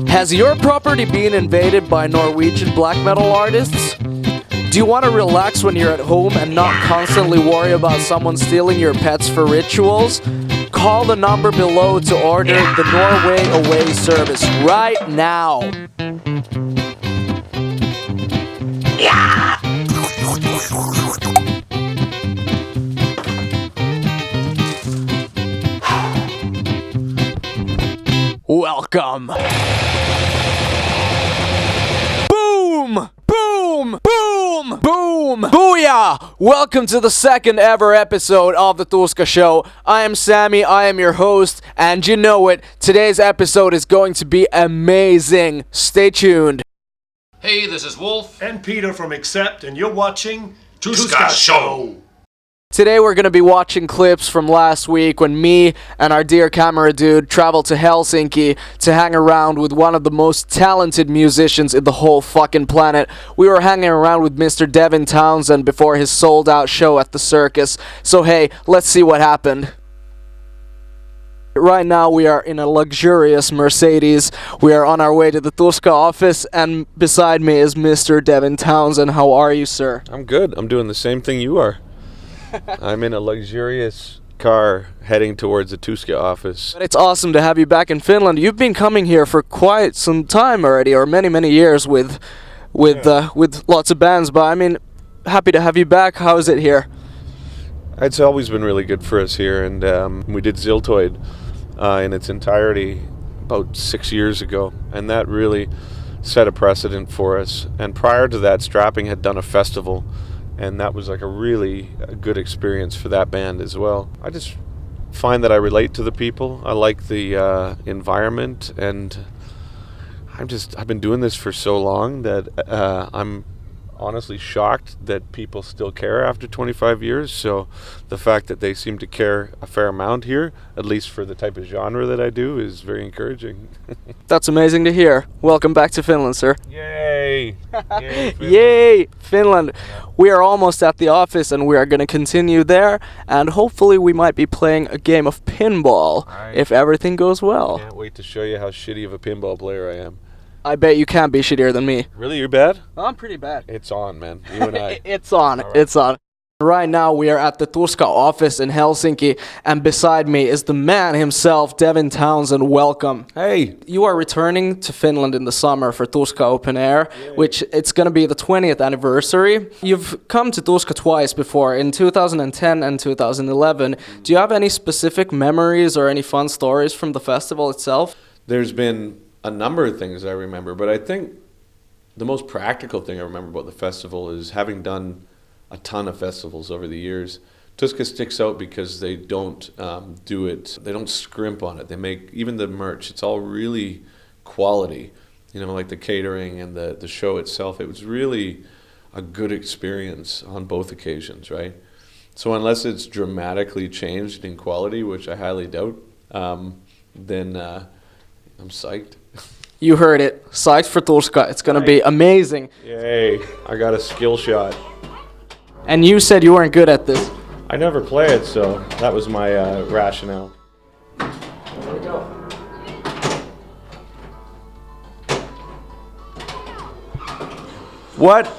Has your property been invaded by Norwegian black metal artists? Do you want to relax when you're at home and not constantly worry about someone stealing your pets for rituals? Call the number below to order the Norway Away service right now. Welcome. Boom! Boom! Boom! Boom! Booyah! Welcome to the second ever episode of the Tuska Show. I am Sammy, I am your host, and you know it, today's episode is going to be amazing. Stay tuned. Hey, this is Wolf. And Peter from Accept, and you're watching Tuska Show. Today we're going to be watching clips from last week when me and our dear camera dude traveled to Helsinki to hang around with one of the most talented musicians in the whole fucking planet. We were hanging around with Mr. Devin Townsend before his sold-out show at the circus. So hey, let's see what happened. Right now we are in a luxurious Mercedes. We are on our way to the Tuska office, and beside me is Mr. Devin Townsend. How are you, sir? I'm good. I'm doing the same thing you are. I'm in a luxurious car heading towards the Tuska office. But it's awesome to have you back in Finland. You've been coming here for quite some time already, or many years with lots of bands. But I mean, happy to have you back. How is it here? It's always been really good for us here, and we did Ziltoid in its entirety about 6 years ago, and that really set a precedent for us. And prior to that, Strapping had done a festival, and that was like a good experience for that band as well. I just find that I relate to the people. I like the environment, and I've been doing this for so long that I'm honestly shocked that people still care after 25 years. So the fact that they seem to care a fair amount here, at least for the type of genre that I do, is very encouraging. That's amazing to hear. Welcome back to Finland, sir. Yay! Yay, Finland. Yay, Finland. We are almost at the office, and we are going to continue there, and hopefully we might be playing a game of pinball if everything goes well. Can't wait to show you how shitty of a pinball player I am. I bet you can't be shittier than me. Really, you're bad? I'm pretty bad. It's on, man. You and I. It's on. Right. It's on. Right now we are at the Tuska office in Helsinki, and beside me is the man himself, Devin Townsend. Welcome. Hey. You are returning to Finland in the summer for Tuska Open Air, which it's going to be the 20th anniversary. You've come to Tuska twice before, in 2010 and 2011. Do you have any specific memories or any fun stories from the festival itself? There's been a number of things I remember, but I think the most practical thing I remember about the festival is having done a ton of festivals over the years. Tuska sticks out because they don't they don't scrimp on it. They make, even the merch, it's all really quality, like the catering and the show itself. It was really a good experience on both occasions, right? So unless it's dramatically changed in quality, which I highly doubt, then I'm psyched. You heard it. Psyched for Tuska. It's going to be amazing. Yay. I got a skill shot. And you said you weren't good at this. I never play it, so that was my rationale. There we go. What?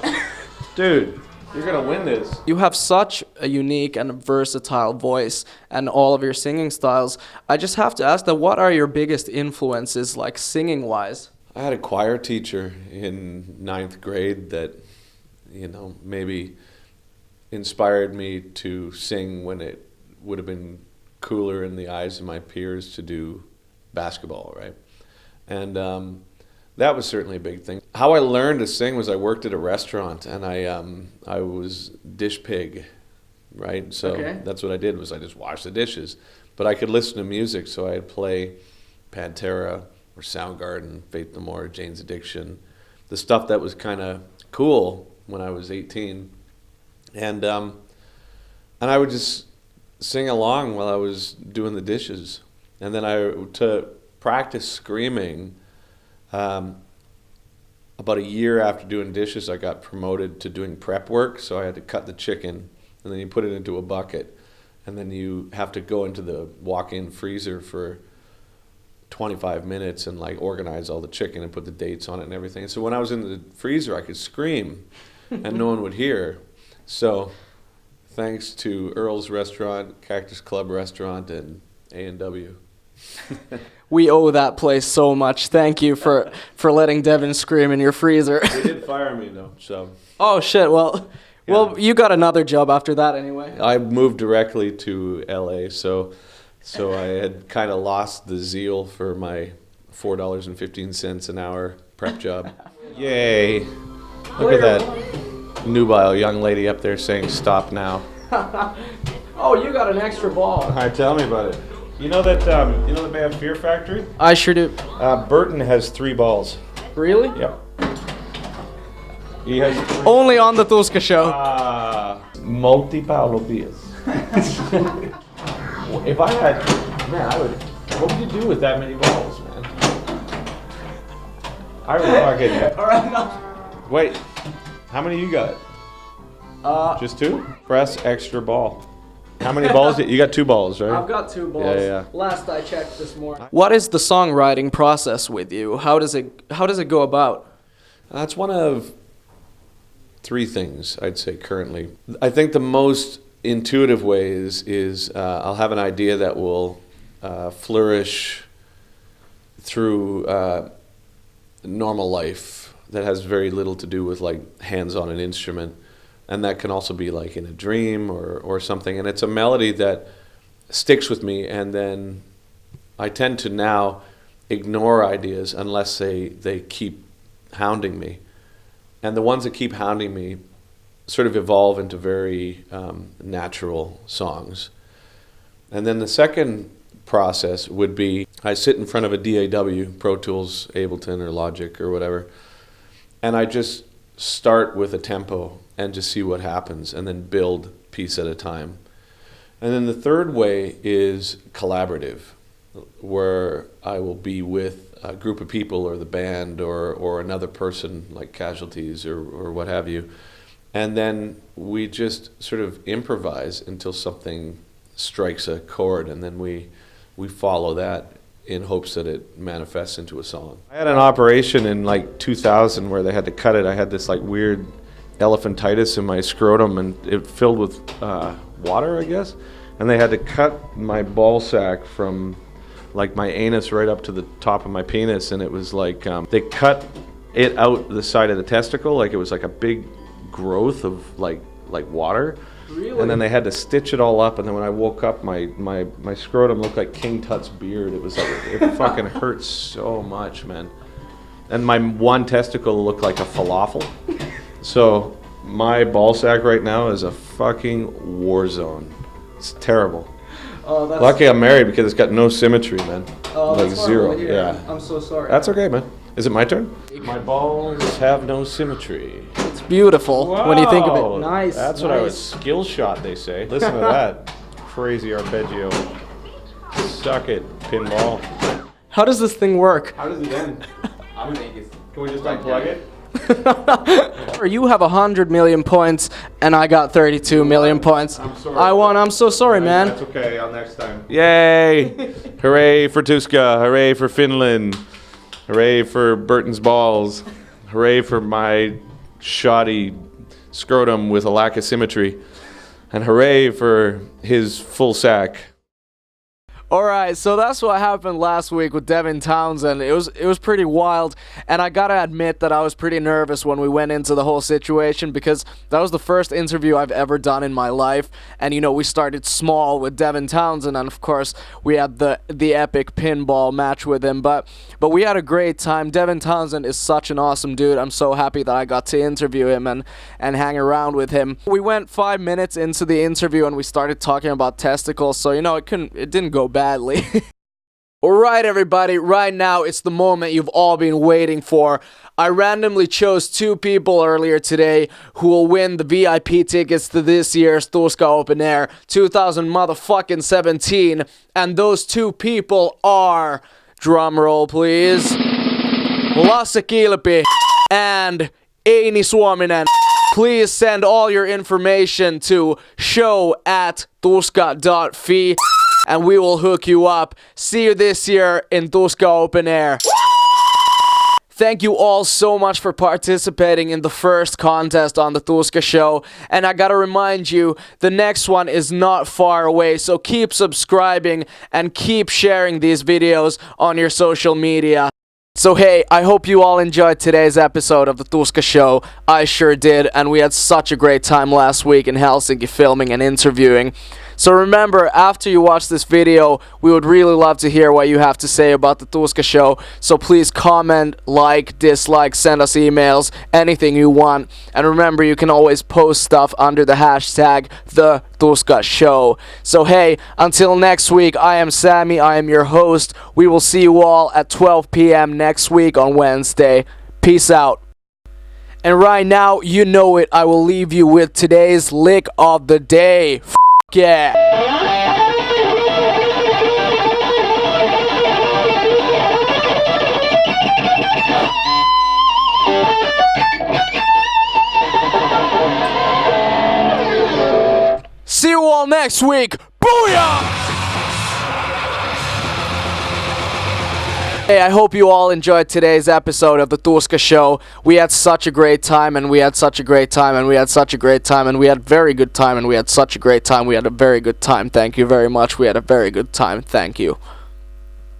Dude, you're going to win this. You have such a unique and versatile voice and all of your singing styles. I just have to ask that, what are your biggest influences, like singing-wise? I had a choir teacher in 9th grade that, maybe inspired me to sing when it would have been cooler in the eyes of my peers to do basketball, right? And that was certainly a big thing. How I learned to sing was I worked at a restaurant, and I was dish pig, right? So That's what I did, was I just washed the dishes. But I could listen to music, so I'd play Pantera or Soundgarden, Faith No More, Jane's Addiction, the stuff that was kind of cool when I was 18. And I would just sing along while I was doing the dishes. And then to practice screaming, about a year after doing dishes, I got promoted to doing prep work. So I had to cut the chicken, and then you put it into a bucket, and then you have to go into the walk-in freezer for 25 minutes and like organize all the chicken and put the dates on it and everything. So when I was in the freezer, I could scream and no one would hear. So thanks to Earl's Restaurant, Cactus Club Restaurant, and A&W. We owe that place so much. Thank you for letting Devin scream in your freezer. They did fire me though, so. Oh shit, well, you got another job after that anyway. I moved directly to LA, so I had kind of lost the zeal for my $4.15 an hour prep job. Yay. Look at that nubile young lady up there saying stop now. Oh, you got an extra ball. All right, tell me about it. You know that they have Fear Factory? I sure do. Burton has 3 balls. Really? Yep. He has Only on the Tuska Show. multi-palo beers. If I had, man, what would you do with that many balls, man? I would fucking. All right, no. Wait, how many you got? Just 2? Press extra ball. How many balls? You got 2 balls, right? I've got 2 balls. Yeah. Last I checked this morning. What is the songwriting process with you? How does it go about? That's one of 3 things I'd say currently. I think the most intuitive way is I'll have an idea that will flourish through normal life that has very little to do with like hands on an instrument, and that can also be like in a dream or something, and it's a melody that sticks with me, and then I tend to now ignore ideas unless they keep hounding me. And the ones that keep hounding me sort of evolve into very natural songs. And then the second process would be I sit in front of a DAW, Pro Tools, Ableton, or Logic, or whatever, and I just start with a tempo and just see what happens, and then build piece at a time. And then the third way is collaborative, where I will be with a group of people or the band or another person like Casualties or what have you. And then we just sort of improvise until something strikes a chord, and then we follow that in hopes that it manifests into a song. I had an operation in like 2000 where they had to cut it. I had this like weird elephantitis in my scrotum, and it filled with water, I guess. And they had to cut my ball sack from like my anus right up to the top of my penis, and it was like they cut it out the side of the testicle, like it was like a big growth of like water. Really? And then they had to stitch it all up, and then when I woke up, my scrotum looked like King Tut's beard. It was like, it fucking hurt so much, man. And my one testicle looked like a falafel. So my ball sack right now is a fucking war zone. It's terrible. Oh, that's Lucky I'm married because it's got no symmetry, man. Oh, like that's 0. horrible. Yeah. I'm so sorry. That's okay, man. Is it my turn? My balls have no symmetry. It's beautiful when you think of it. Nice. That's what I was. Skill shot, they say. Listen to that. Crazy arpeggio. Suck it, pinball. How does this thing work? How does it end? Can we just unplug it? You have 100 million points, and I got 32 million points. I'm sorry. I won. I'm so sorry, man. That's okay. I'll next time. Yay! Hooray for Tuska. Hooray for Finland. Hooray for Burton's balls. Hooray for my shoddy scrotum with a lack of symmetry. And hooray for his full sack. Alright, so that's what happened last week with Devin Townsend. It was pretty wild, and I gotta admit that I was pretty nervous when we went into the whole situation, because that was the first interview I've ever done in my life, and we started small with Devin Townsend, and of course we had the epic pinball match with him, but we had a great time. Devin Townsend is such an awesome dude. I'm so happy that I got to interview him and hang around with him. We went 5 minutes into the interview and we started talking about testicles, so it didn't go badly. Alright everybody, right now it's the moment you've all been waiting for. I randomly chose 2 people earlier today who will win the VIP tickets to this year's Tuska Open Air 2017, and those 2 people are, drumroll please, Lasse Kilpi and Eini Suominen. Please send all your information to show@tuska.fi. and we will hook you up. See you this year in Tuska Open Air. Thank you all so much for participating in the first contest on the Tuska Show. And I gotta remind you, the next one is not far away, so keep subscribing and keep sharing these videos on your social media. So hey, I hope you all enjoyed today's episode of the Tuska Show. I sure did, and we had such a great time last week in Helsinki filming and interviewing. So remember, after you watch this video, we would really love to hear what you have to say about the Tuska Show. So please comment, like, dislike, send us emails, anything you want. And remember, you can always post stuff under the hashtag The Tuska Show. So hey, until next week, I am Sammy, I am your host. We will see you all at 12 p.m. next week on Wednesday. Peace out. And right now, you know it, I will leave you with today's lick of the day. Yeah. See you all next week. Booyah! Hey, I hope you all enjoyed today's episode of the Tuska Show. We had such a great time, and we had such a great time, and we had such a great time, and we had very good time, and we had such a great time. We had a very good time. Thank you very much. We had a very good time. Thank you.